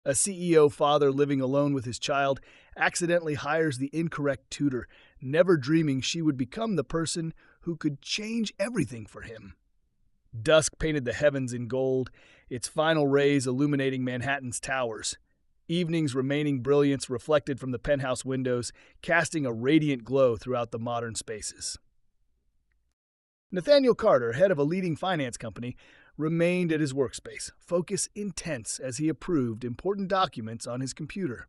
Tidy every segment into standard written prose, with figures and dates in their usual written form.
A CEO father living alone with his child accidentally hires the incorrect tutor, never dreaming she would become the person who could change everything for him. Dusk painted the heavens in gold, its final rays illuminating Manhattan's towers. Evening's remaining brilliance reflected from the penthouse windows, casting a radiant glow throughout the modern spaces. Nathaniel Carter, head of a leading finance company, remained at his workspace, focus intense as he approved important documents on his computer.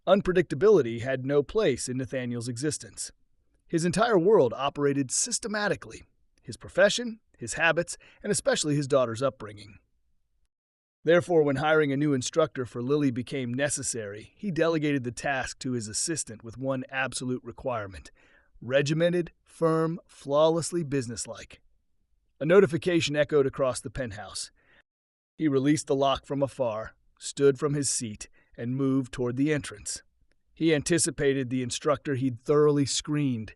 Unpredictability had no place in Nathaniel's existence. His entire world operated systematically: his profession, his habits, and especially his daughter's upbringing. Therefore, when hiring a new instructor for Lily became necessary, he delegated the task to his assistant with one absolute requirement: regimented, firm, flawlessly businesslike. A notification echoed across the penthouse. He released the lock from afar, stood from his seat, and moved toward the entrance. He anticipated the instructor he'd thoroughly screened,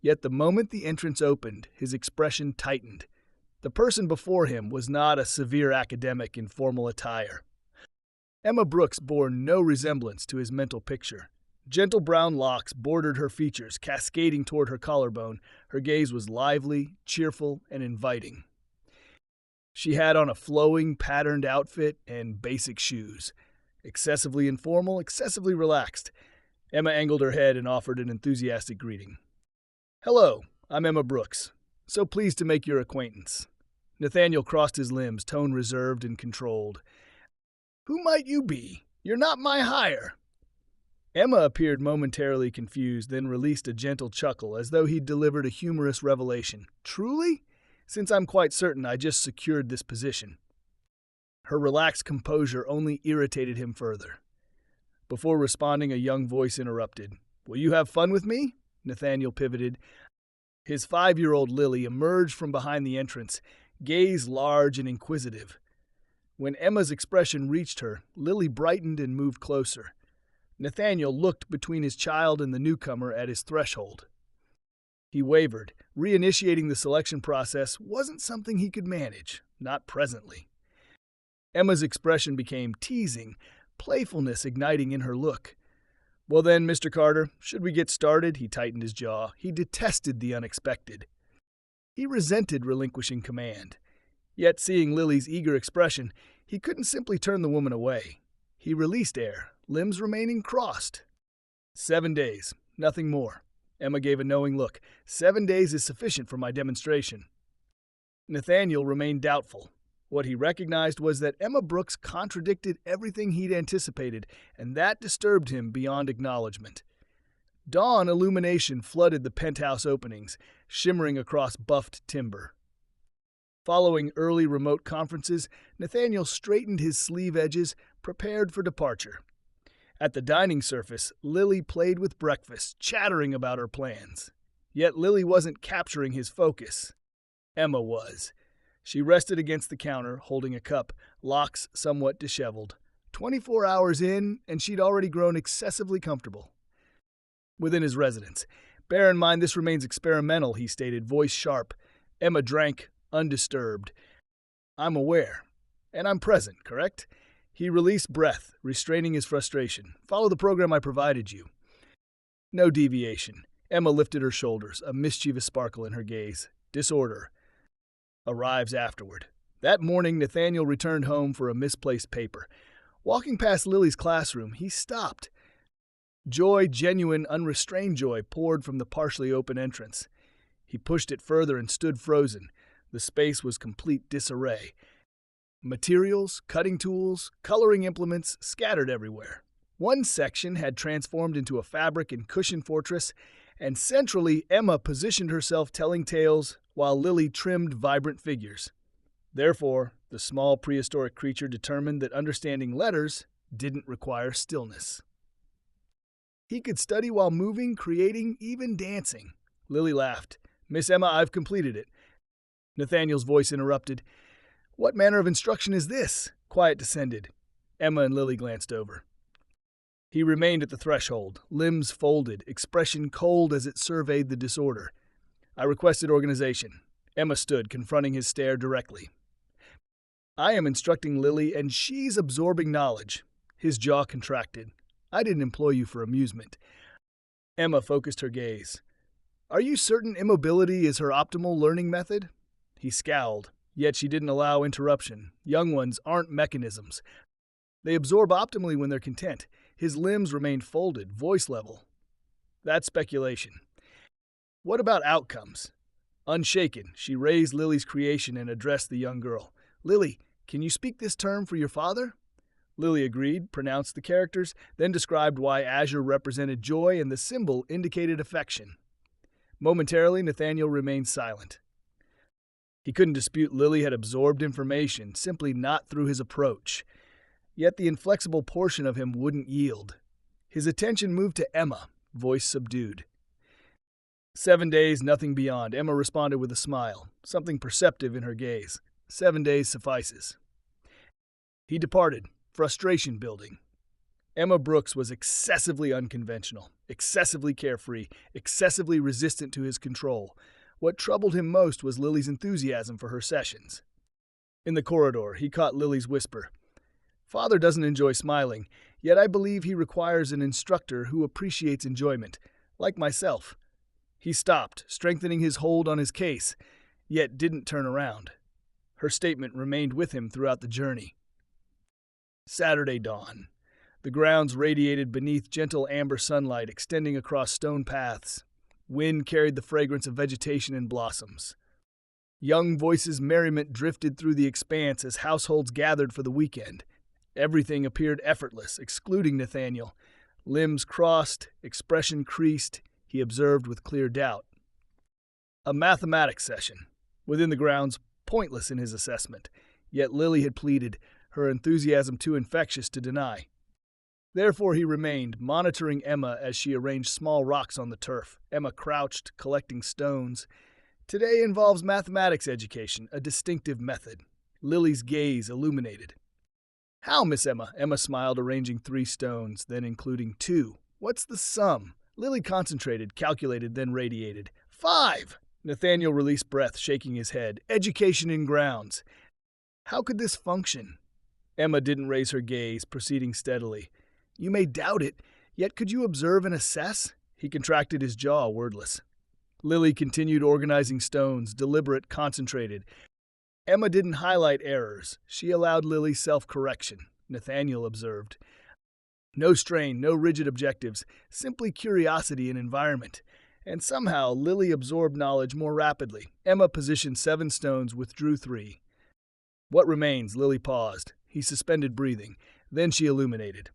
yet the moment the entrance opened, his expression tightened. The person before him was not a severe academic in formal attire. Emma Brooks bore no resemblance to his mental picture. Gentle brown locks bordered her features, cascading toward her collarbone. Her gaze was lively, cheerful, and inviting. She had on a flowing, patterned outfit and basic shoes. Excessively informal, excessively relaxed. Emma angled her head and offered an enthusiastic greeting. "Hello, I'm Emma Brooks. So pleased to make your acquaintance." Nathaniel crossed his limbs, tone reserved and controlled. "Who might you be? You're not my hire." Emma appeared momentarily confused, then released a gentle chuckle as though he'd delivered a humorous revelation. "Truly? Since I'm quite certain I just secured this position." Her relaxed composure only irritated him further. Before responding, a young voice interrupted. "Will you have fun with me?" Nathaniel pivoted. His 5-year-old Lily emerged from behind the entrance, gaze large and inquisitive. When Emma's expression reached her, Lily brightened and moved closer. Nathaniel looked between his child and the newcomer at his threshold. He wavered. Reinitiating the selection process wasn't something he could manage, not presently. Emma's expression became teasing, playfulness igniting in her look. "Well then, Mr. Carter, should we get started?" He tightened his jaw. He detested the unexpected. He resented relinquishing command. Yet, seeing Lily's eager expression, he couldn't simply turn the woman away. He released air, limbs remaining crossed. 7 days, nothing more. Emma gave a knowing look. 7 days is sufficient for my demonstration. Nathaniel remained doubtful. What he recognized was that Emma Brooks contradicted everything he'd anticipated, and that disturbed him beyond acknowledgement. Dawn illumination flooded the penthouse openings, shimmering across buffed timber. Following early remote conferences, Nathaniel straightened his sleeve edges, prepared for departure. At the dining surface, Lily played with breakfast, chattering about her plans. Yet Lily wasn't capturing his focus. Emma was. She rested against the counter, holding a cup, locks somewhat disheveled. 24 hours in, and she'd already grown excessively comfortable. Within his residence. "Bear in mind this remains experimental," he stated, voice sharp. Emma drank, undisturbed. "I'm aware. And I'm present, correct?" He released breath, restraining his frustration. "Follow the program I provided you." No deviation. Emma lifted her shoulders, a mischievous sparkle in her gaze. "Disorder arrives afterward." That morning, Nathaniel returned home for a misplaced paper. Walking past Lily's classroom, he stopped. Joy, genuine, unrestrained joy, poured from the partially open entrance. He pushed it further and stood frozen. The space was complete disarray. Materials, cutting tools, coloring implements scattered everywhere. One section had transformed into a fabric and cushion fortress, and centrally Emma positioned herself telling tales while Lily trimmed vibrant figures. Therefore, the small prehistoric creature determined that understanding letters didn't require stillness. He could study while moving, creating, even dancing. Lily laughed. "Miss Emma, I've completed it." Nathaniel's voice interrupted. "What manner of instruction is this?" Quiet descended. Emma and Lily glanced over. He remained at the threshold, limbs folded, expression cold as it surveyed the disorder. "I requested organization." Emma stood, confronting his stare directly. "I am instructing Lily, and she's absorbing knowledge. His jaw contracted. "I didn't employ you for amusement." Emma focused her gaze. "Are you certain immobility is her optimal learning method?" He scowled, yet she didn't allow interruption. Young ones aren't mechanisms. They absorb optimally when they're content. His limbs remained folded, voice level. "That's speculation." "What about outcomes?" Unshaken, she raised Lily's creation and addressed the young girl. "Lily, can you speak this term for your father?" Lily agreed, pronounced the characters, then described why azure represented joy and the symbol indicated affection. Momentarily, Nathaniel remained silent. He couldn't dispute Lily had absorbed information, simply not through his approach. Yet the inflexible portion of him wouldn't yield. His attention moved to Emma, voice subdued. 7 days, nothing beyond, Emma responded with a smile, something perceptive in her gaze. 7 days suffices. He departed, frustration building. Emma Brooks was excessively unconventional, excessively carefree, excessively resistant to his control. What troubled him most was Lily's enthusiasm for her sessions. In the corridor, he caught Lily's whisper. "Father doesn't enjoy smiling, yet I believe he requires an instructor who appreciates enjoyment, like myself." He stopped, strengthening his hold on his case, yet didn't turn around. Her statement remained with him throughout the journey. Saturday dawn. The grounds radiated beneath gentle amber sunlight extending across stone paths. Wind carried the fragrance of vegetation and blossoms. Young voices' merriment drifted through the expanse as households gathered for the weekend. Everything appeared effortless, excluding Nathaniel. Limbs crossed, expression creased, he observed with clear doubt. A mathematics session. Within the grounds, pointless in his assessment. Yet Lily had pleaded, her enthusiasm too infectious to deny. Therefore he remained, monitoring Emma as she arranged small rocks on the turf. Emma crouched, collecting stones. Today involves mathematics education, a distinctive method. Lily's gaze illuminated. "How, Miss Emma?" Emma smiled, arranging 3 stones, then including 2. "What's the sum?" Lily concentrated, calculated, then radiated. 5! Nathaniel released breath, shaking his head. "Education in grounds." "How could this function?" Emma didn't raise her gaze, proceeding steadily. "You may doubt it, yet could you observe and assess?" He contracted his jaw, wordless. Lily continued organizing stones, deliberate, concentrated. Emma didn't highlight errors. She allowed Lily self-correction, Nathaniel observed. No strain, no rigid objectives, simply curiosity and environment. And somehow Lily absorbed knowledge more rapidly. Emma positioned 7 stones, withdrew 3. "What remains?" Lily paused. He suspended breathing. Then she illuminated.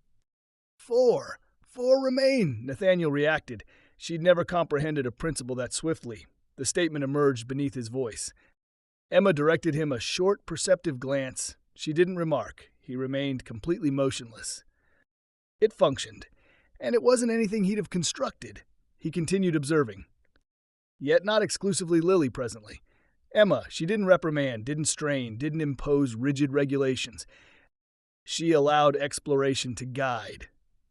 4! 4 remain! Nathaniel reacted. She'd never comprehended a principle that swiftly. The statement emerged beneath his voice. Emma directed him a short, perceptive glance. She didn't remark. He remained completely motionless. It functioned, and it wasn't anything he'd have constructed. He continued observing. Yet not exclusively Lily presently. Emma, she didn't reprimand, didn't strain, didn't impose rigid regulations. She allowed exploration to guide.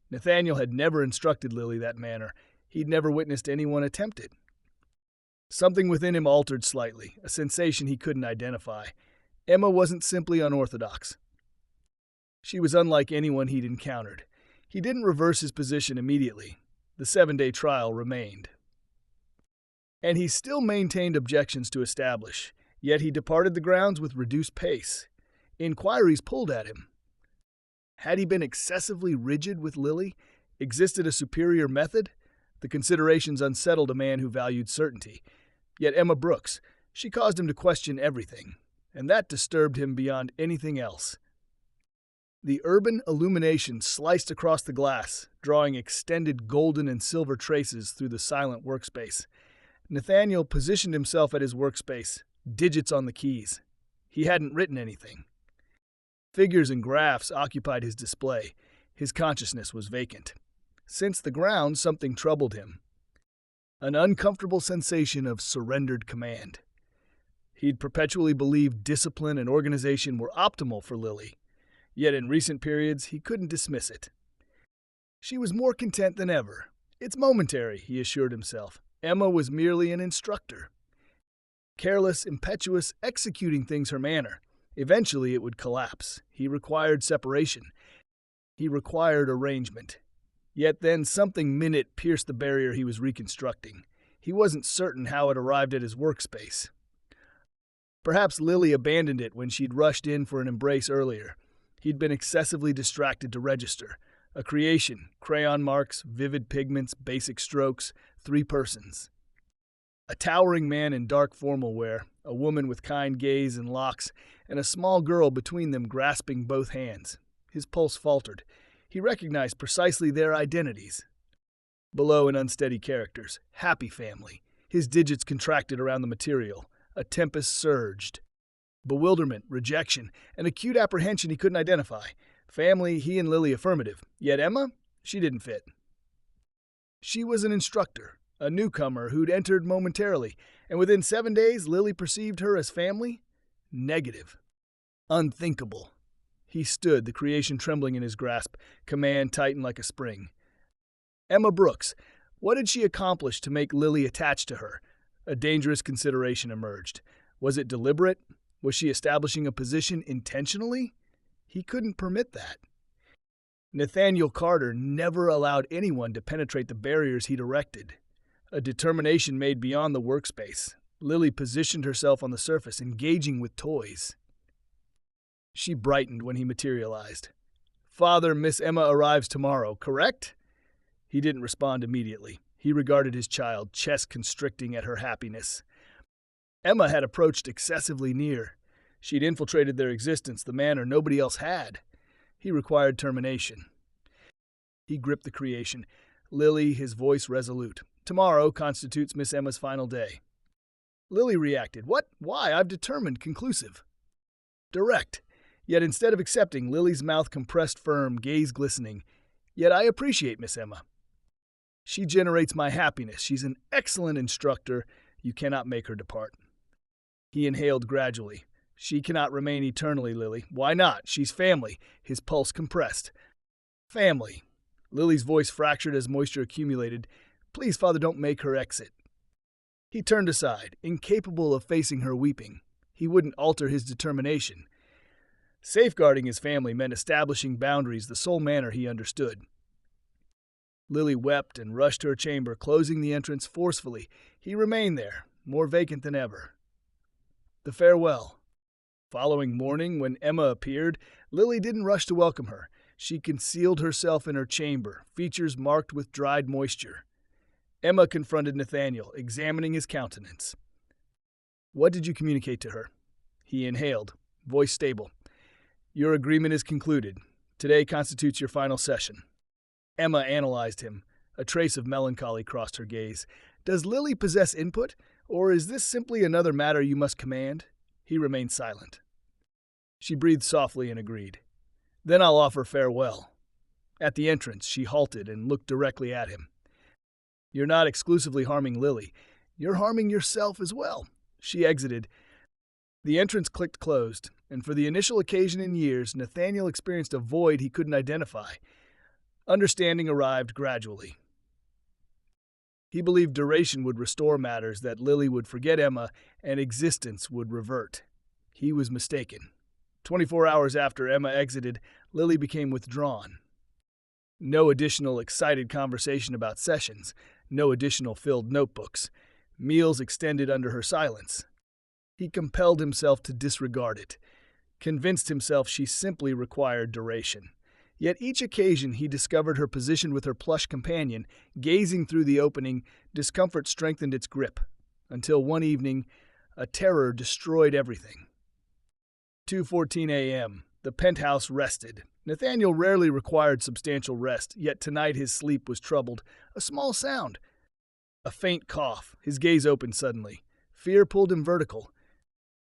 Nathaniel had never instructed Lily that manner. He'd never witnessed anyone attempt it. Something within him altered slightly, a sensation he couldn't identify. Emma wasn't simply unorthodox. She was unlike anyone he'd encountered. He didn't reverse his position immediately. The 7-day trial remained. And he still maintained objections to establish, yet he departed the grounds with reduced pace. Inquiries pulled at him. Had he been excessively rigid with Lily? Existed a superior method? The considerations unsettled a man who valued certainty. Yet Emma Brooks, she caused him to question everything, and that disturbed him beyond anything else. The urban illumination sliced across the glass, drawing extended golden and silver traces through the silent workspace. Nathaniel positioned himself at his workspace, digits on the keys. He hadn't written anything. Figures and graphs occupied his display. His consciousness was vacant. Since the ground, something troubled him. An uncomfortable sensation of surrendered command. He'd perpetually believed discipline and organization were optimal for Lily. Yet in recent periods, he couldn't dismiss it. She was more content than ever. It's momentary, he assured himself. Emma was merely an instructor. Careless, impetuous, executing things her manner. Eventually it would collapse. He required separation. He required arrangement. Yet then something minute pierced the barrier he was reconstructing. He wasn't certain how it arrived at his workspace. Perhaps Lily abandoned it when she'd rushed in for an embrace earlier. He'd been excessively distracted to register. A creation, crayon marks, vivid pigments, basic strokes, 3 persons. A towering man in dark formal wear, a woman with kind gaze and locks, and a small girl between them grasping both hands. His pulse faltered. He recognized precisely their identities. Below in unsteady characters, happy family. His digits contracted around the material. A tempest surged. Bewilderment, rejection, and acute apprehension he couldn't identify. Family, he and Lily affirmative. Yet Emma, she didn't fit. She was an instructor, a newcomer who'd entered momentarily, and within 7 days Lily perceived her as family? Negative. Unthinkable. He stood, the creation trembling in his grasp, command tightened like a spring. Emma Brooks. What had she accomplished to make Lily attached to her? A dangerous consideration emerged. Was it deliberate? Was she establishing a position intentionally? He couldn't permit that. Nathaniel Carter never allowed anyone to penetrate the barriers he'd erected. A determination made beyond the workspace. Lily positioned herself on the surface, engaging with toys. She brightened when he materialized. Father, Miss Emma arrives tomorrow, correct? He didn't respond immediately. He regarded his child, chest constricting at her happiness. Emma had approached excessively near. She'd infiltrated their existence the manner nobody else had. He required termination. He gripped the creation. Lily, his voice resolute. Tomorrow constitutes Miss Emma's final day. Lily reacted. What? Why? I've determined. Conclusive. Direct. Yet instead of accepting, Lily's mouth compressed firm, gaze glistening. Yet I appreciate Miss Emma. She generates my happiness. She's an excellent instructor. You cannot make her depart. He inhaled gradually. She cannot remain eternally, Lily. Why not? She's family. His pulse compressed. Family. Lily's voice fractured as moisture accumulated. Please, Father, don't make her exit. He turned aside, incapable of facing her weeping. He wouldn't alter his determination. Safeguarding his family meant establishing boundaries the sole manner he understood. Lily wept and rushed to her chamber, closing the entrance forcefully. He remained there, more vacant than ever. The farewell. Following morning, when Emma appeared, Lily didn't rush to welcome her. She concealed herself in her chamber, features marked with dried moisture. Emma confronted Nathaniel, examining his countenance. What did you communicate to her? He inhaled, voice stable. Your agreement is concluded. Today constitutes your final session. Emma analyzed him. A trace of melancholy crossed her gaze. Does Lily possess input, or is this simply another matter you must command? He remained silent. She breathed softly and agreed. Then I'll offer farewell. At the entrance, she halted and looked directly at him. You're not exclusively harming Lily. You're harming yourself as well. She exited. The entrance clicked closed, and for the initial occasion in years, Nathaniel experienced a void he couldn't identify. Understanding arrived gradually. He believed duration would restore matters, that Lily would forget Emma, and existence would revert. He was mistaken. 24 hours after Emma exited, Lily became withdrawn. No additional excited conversation about sessions, no additional filled notebooks. Meals extended under her silence. He compelled himself to disregard it, convinced himself she simply required duration. Yet each occasion he discovered her position with her plush companion, gazing through the opening, discomfort strengthened its grip, until one evening, a terror destroyed everything. 2:14 a.m. The penthouse rested. Nathaniel rarely required substantial rest, yet tonight his sleep was troubled. A small sound. A faint cough. His gaze opened suddenly. Fear pulled him vertical.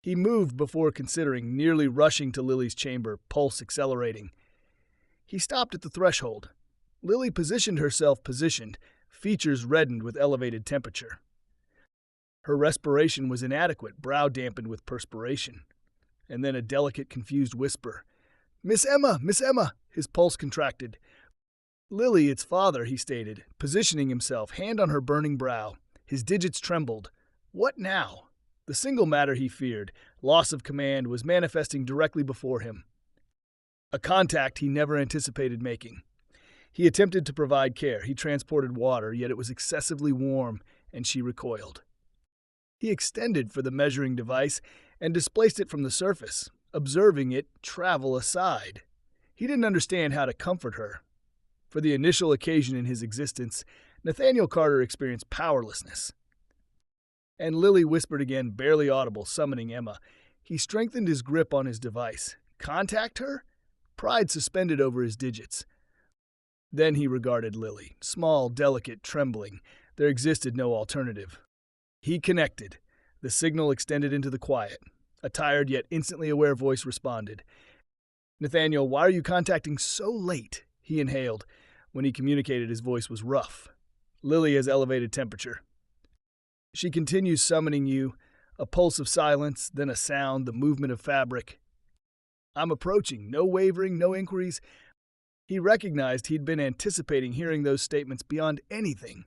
He moved before considering, nearly rushing to Lily's chamber, pulse accelerating. He stopped at the threshold. Lily positioned herself, features reddened with elevated temperature. Her respiration was inadequate, brow dampened with perspiration. And then a delicate, confused whisper. Miss Emma! Miss Emma! His pulse contracted. Lily, its father, he stated, positioning himself, hand on her burning brow. His digits trembled. What now? The single matter he feared, loss of command, was manifesting directly before him. a contact he never anticipated making. He attempted to provide care. He transported water, yet it was excessively warm, and she recoiled. He extended for the measuring device and displaced it from the surface, observing it travel aside. He didn't understand how to comfort her. For the initial occasion in his existence, Nathaniel Carter experienced powerlessness. And Lily whispered again, barely audible, summoning Emma. He strengthened his grip on his device. Contact her? Pride suspended over his digits. Then he regarded Lily, small, delicate, trembling. There existed no alternative. He connected. The signal extended into the quiet. A tired yet instantly aware voice responded. Nathaniel, why are you contacting so late? He inhaled. When he communicated, his voice was rough. Lily has elevated temperature. She continues summoning you, a pulse of silence, then a sound, the movement of fabric. I'm approaching, no wavering, no inquiries. He recognized he'd been anticipating hearing those statements beyond anything.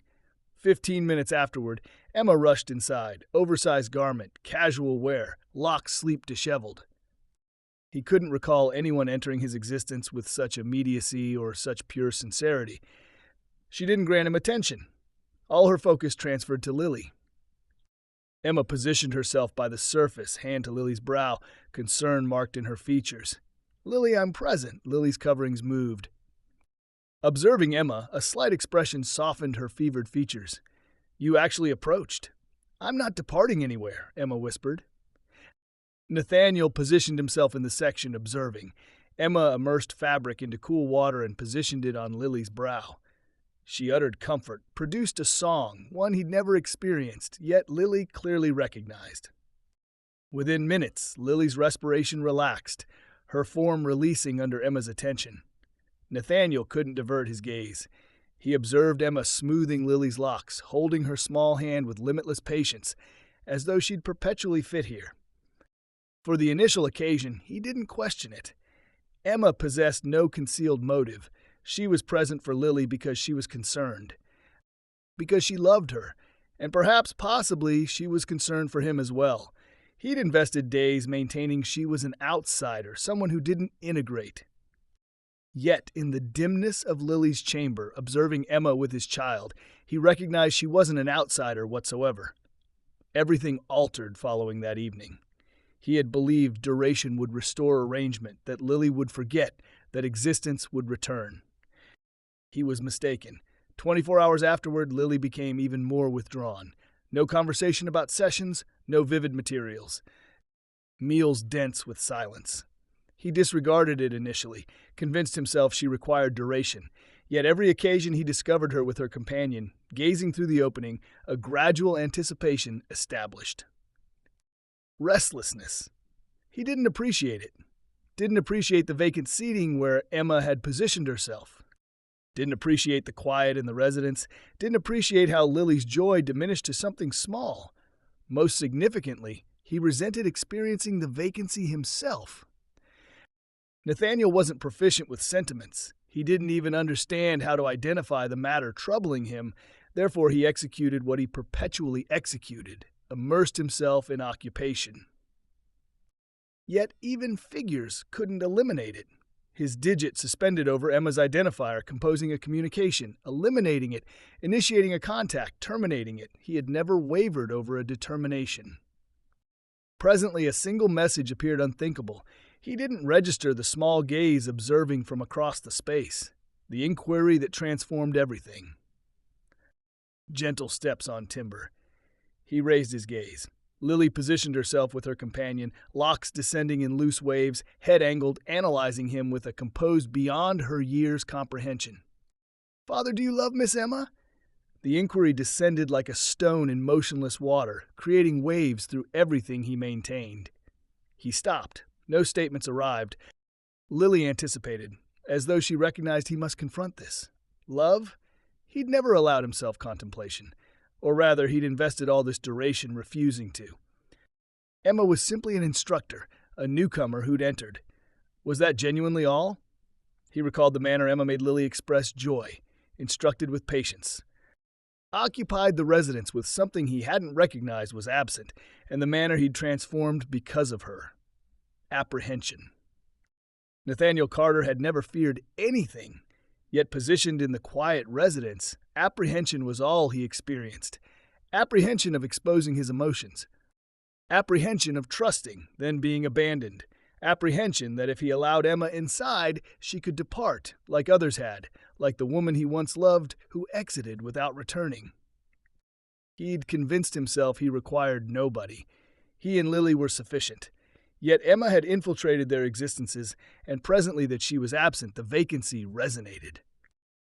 15 minutes afterward, Emma rushed inside, oversized garment, casual wear, locks sleep disheveled. He couldn't recall anyone entering his existence with such immediacy or such pure sincerity. She didn't grant him attention. All her focus transferred to Lily. Emma positioned herself by the surface, hand to Lily's brow, concern marked in her features. Lily, I'm present. Lily's coverings moved. Observing Emma, a slight expression softened her fevered features. You actually approached. I'm not departing anywhere, Emma whispered. Nathaniel positioned himself in the section, observing. Emma immersed fabric into cool water and positioned it on Lily's brow. She uttered comfort, produced a song, one he'd never experienced, yet Lily clearly recognized. Within minutes, Lily's respiration relaxed, her form releasing under Emma's attention. Nathaniel couldn't divert his gaze. He observed Emma smoothing Lily's locks, holding her small hand with limitless patience, as though she'd perpetually fit here. For the initial occasion, he didn't question it. Emma possessed no concealed motive. She was present for Lily because she was concerned, because she loved her, and perhaps, possibly, she was concerned for him as well. He'd invested days maintaining she was an outsider, someone who didn't integrate. Yet, in the dimness of Lily's chamber, observing Emma with his child, he recognized she wasn't an outsider whatsoever. Everything altered following that evening. He had believed duration would restore arrangement, that Lily would forget, that existence would return. He was mistaken. 24 hours afterward, Lily became even more withdrawn. No conversation about sessions, no vivid materials. Meals dense with silence. He disregarded it initially, convinced himself she required duration. Yet every occasion he discovered her with her companion, gazing through the opening, a gradual anticipation established. Restlessness. He didn't appreciate it. Didn't appreciate the vacant seating where Emma had positioned herself. Didn't appreciate the quiet in the residence. Didn't appreciate how Lily's joy diminished to something small. Most significantly, he resented experiencing the vacancy himself. Nathaniel wasn't proficient with sentiments. He didn't even understand how to identify the matter troubling him. Therefore, he executed what he perpetually executed, immersed himself in occupation. Yet even figures couldn't eliminate it. His digit suspended over Emma's identifier, composing a communication, eliminating it, initiating a contact, terminating it. He had never wavered over a determination. Presently, a single message appeared unthinkable. He didn't register the small gaze observing from across the space, the inquiry that transformed everything. Gentle steps on timber. He raised his gaze. Lily positioned herself with her companion, locks descending in loose waves, head angled, analyzing him with a composed beyond her years' comprehension. Father, do you love Miss Emma? The inquiry descended like a stone in motionless water, creating waves through everything he maintained. He stopped. No statements arrived. Lily anticipated, as though she recognized he must confront this. Love? He'd never allowed himself contemplation. Or rather, he'd invested all this duration refusing to. Emma was simply an instructor, a newcomer who'd entered. Was that genuinely all? He recalled the manner Emma made Lily express joy, instructed with patience. Occupied the residence with something he hadn't recognized was absent, and the manner he'd transformed because of her. Apprehension. Nathaniel Carter had never feared anything, yet positioned in the quiet residence, apprehension was all he experienced. Apprehension of exposing his emotions. Apprehension of trusting, then being abandoned. Apprehension that if he allowed Emma inside, she could depart, like others had, like the woman he once loved who exited without returning. He'd convinced himself he required nobody. He and Lily were sufficient. Yet Emma had infiltrated their existences, and presently that she was absent, the vacancy resonated.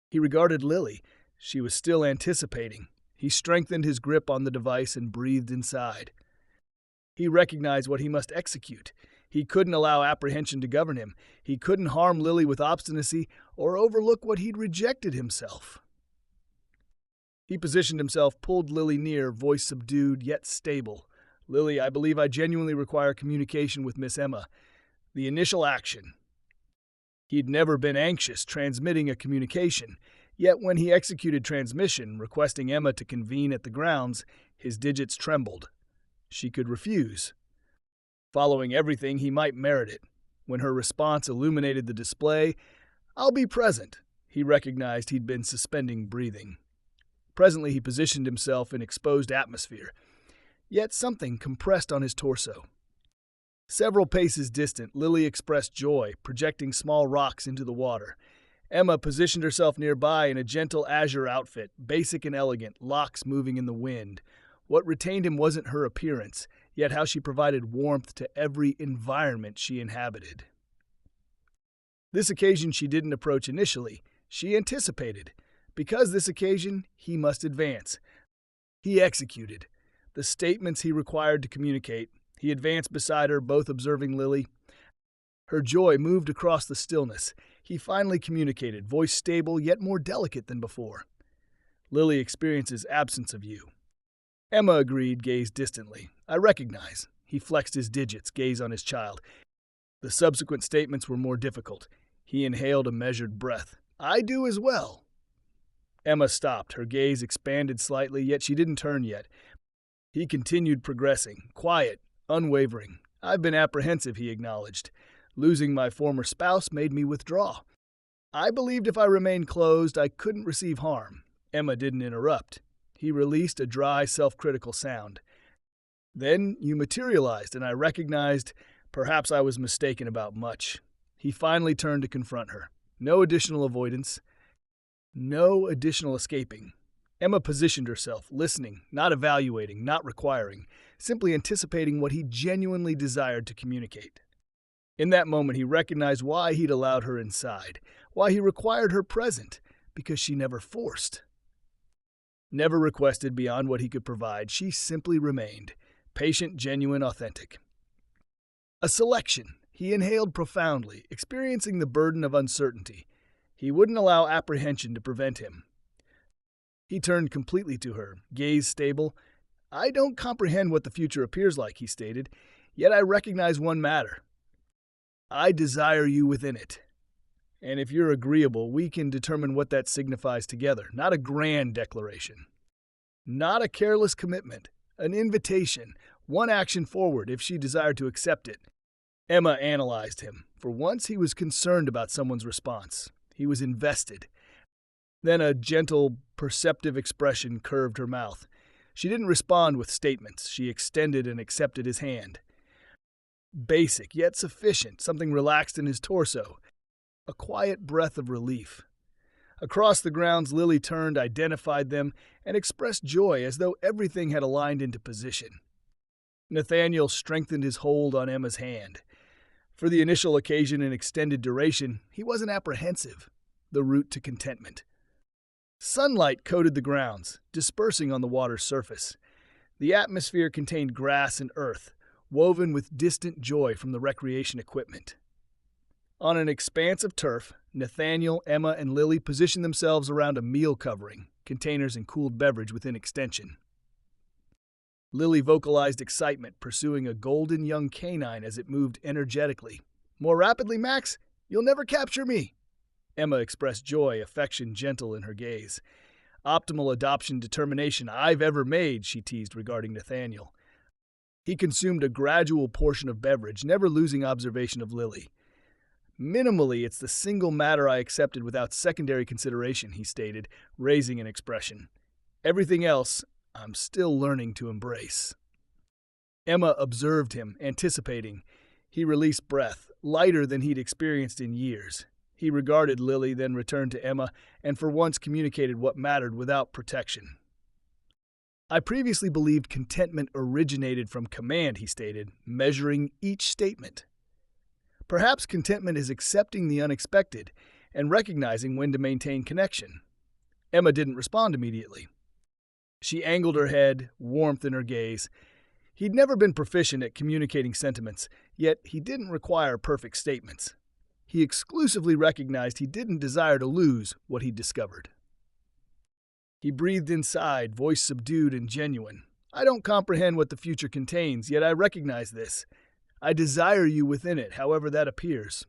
He regarded Lily. She was still anticipating. He strengthened his grip on the device and breathed inside. He recognized what he must execute. He couldn't allow apprehension to govern him. He couldn't harm Lily with obstinacy or overlook what he'd rejected himself. He positioned himself, pulled Lily near, voice subdued yet stable. "Lily, I believe I genuinely require communication with Miss Emma. The initial action." He'd never been anxious transmitting a communication, yet when he executed transmission, requesting Emma to convene at the grounds, his digits trembled. She could refuse. Following everything, he might merit it. When her response illuminated the display, "I'll be present," he recognized he'd been suspending breathing. Presently he positioned himself in exposed atmosphere, yet something compressed on his torso. Several paces distant, Lily expressed joy, projecting small rocks into the water. Emma positioned herself nearby in a gentle azure outfit, basic and elegant, locks moving in the wind. What retained him wasn't her appearance, yet how she provided warmth to every environment she inhabited. This occasion she didn't approach initially. She anticipated. Because this occasion, he must advance. He executed. The statements he required to communicate. He advanced beside her, both observing Lily. Her joy moved across the stillness. He finally communicated, voice stable yet more delicate than before. "Lily experiences absence of you." Emma agreed, gaze distantly. "I recognize." He flexed his digits, gaze on his child. The subsequent statements were more difficult. He inhaled a measured breath. "I do as well." Emma stopped. Her gaze expanded slightly, yet she didn't turn yet. He continued progressing, quiet, unwavering. "I've been apprehensive," he acknowledged. "Losing my former spouse made me withdraw. I believed if I remained closed, I couldn't receive harm." Emma didn't interrupt. He released a dry, self-critical sound. "Then you materialized, and I recognized perhaps I was mistaken about much." He finally turned to confront her. No additional avoidance. No additional escaping. Emma positioned herself, listening, not evaluating, not requiring, simply anticipating what he genuinely desired to communicate. In that moment, he recognized why he'd allowed her inside, why he required her present, because she never forced. Never requested beyond what he could provide, she simply remained, patient, genuine, authentic. A selection. He inhaled profoundly, experiencing the burden of uncertainty. He wouldn't allow apprehension to prevent him. He turned completely to her, gaze stable. "I don't comprehend what the future appears like," he stated, "yet I recognize one matter. I desire you within it. And if you're agreeable, we can determine what that signifies together, not a grand declaration. Not a careless commitment, an invitation, one action forward if she desired to accept it." Emma analyzed him. For once he was concerned about someone's response. He was invested. Then a gentle, perceptive expression curved her mouth. She didn't respond with statements. She extended and accepted his hand. Basic, yet sufficient, something relaxed in his torso. A quiet breath of relief. Across the grounds, Lily turned, identified them, and expressed joy as though everything had aligned into position. Nathaniel strengthened his hold on Emma's hand. For the initial occasion and extended duration, he wasn't apprehensive. The route to contentment. Sunlight coated the grounds, dispersing on the water's surface. The atmosphere contained grass and earth, woven with distant joy from the recreation equipment. On an expanse of turf, Nathaniel, Emma, and Lily positioned themselves around a meal covering, containers and cooled beverage within extension. Lily vocalized excitement, pursuing a golden young canine as it moved energetically. "More rapidly, Max? You'll never capture me!" Emma expressed joy, affection gentle in her gaze. "Optimal adoption determination I've ever made," she teased regarding Nathaniel. He consumed a gradual portion of beverage, never losing observation of Lily. Minimally, it's the single matter I accepted without secondary consideration, he stated, raising an expression. Everything else, I'm still learning to embrace. Emma observed him, anticipating. He released breath, lighter than he'd experienced in years. He regarded Lily, then returned to Emma, and for once communicated what mattered without protection. I previously believed contentment originated from command, he stated, measuring each statement. Perhaps contentment is accepting the unexpected and recognizing when to maintain connection. Emma didn't respond immediately. She angled her head, warmth in her gaze. He'd never been proficient at communicating sentiments, yet he didn't require perfect statements. He exclusively recognized he didn't desire to lose what he'd discovered. He breathed inside, voice subdued and genuine. I don't comprehend what the future contains, yet I recognize this. I desire you within it, however that appears.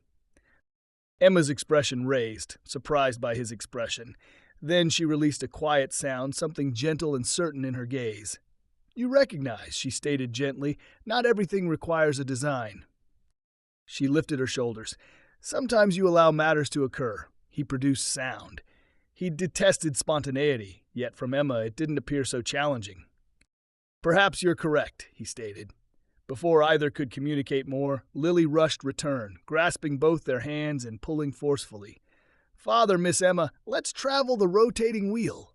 Emma's expression raised, surprised by his expression. Then she released a quiet sound, something gentle and certain in her gaze. You recognize, she stated gently, not everything requires a design. She lifted her shoulders. Sometimes you allow matters to occur. He produced sound. He detested spontaneity, yet from Emma it didn't appear so challenging. Perhaps you're correct, he stated. Before either could communicate more, Lily rushed return, grasping both their hands and pulling forcefully. Father, Miss Emma, let's travel the rotating wheel.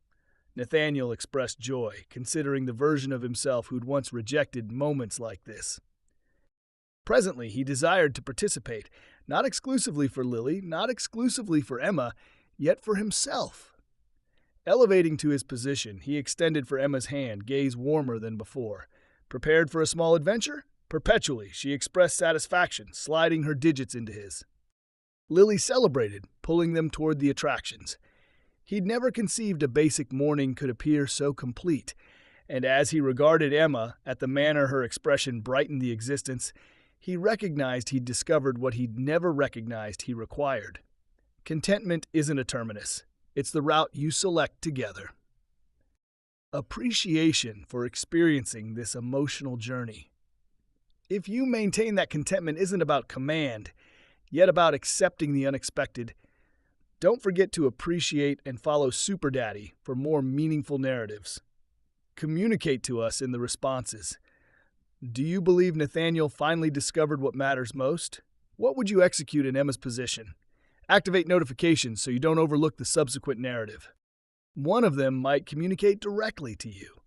Nathaniel expressed joy, considering the version of himself who'd once rejected moments like this. Presently, he desired to participate, not exclusively for Lily, not exclusively for Emma, yet for himself. Elevating to his position, he extended for Emma's hand, gaze warmer than before. Prepared for a small adventure? Perpetually, she expressed satisfaction, sliding her digits into his. Lily celebrated, pulling them toward the attractions. He'd never conceived a basic morning could appear so complete, and as he regarded Emma, at the manner her expression brightened the existence, he recognized he'd discovered what he'd never recognized he required. Contentment isn't a terminus. It's the route you select together. Appreciation for experiencing this emotional journey. If you maintain that contentment isn't about command, yet about accepting the unexpected, don't forget to appreciate and follow Super Daddy for more meaningful narratives. Communicate to us in the responses. Do you believe Nathaniel finally discovered what matters most? What would you execute in Emma's position? Activate notifications so you don't overlook the subsequent narrative. One of them might communicate directly to you.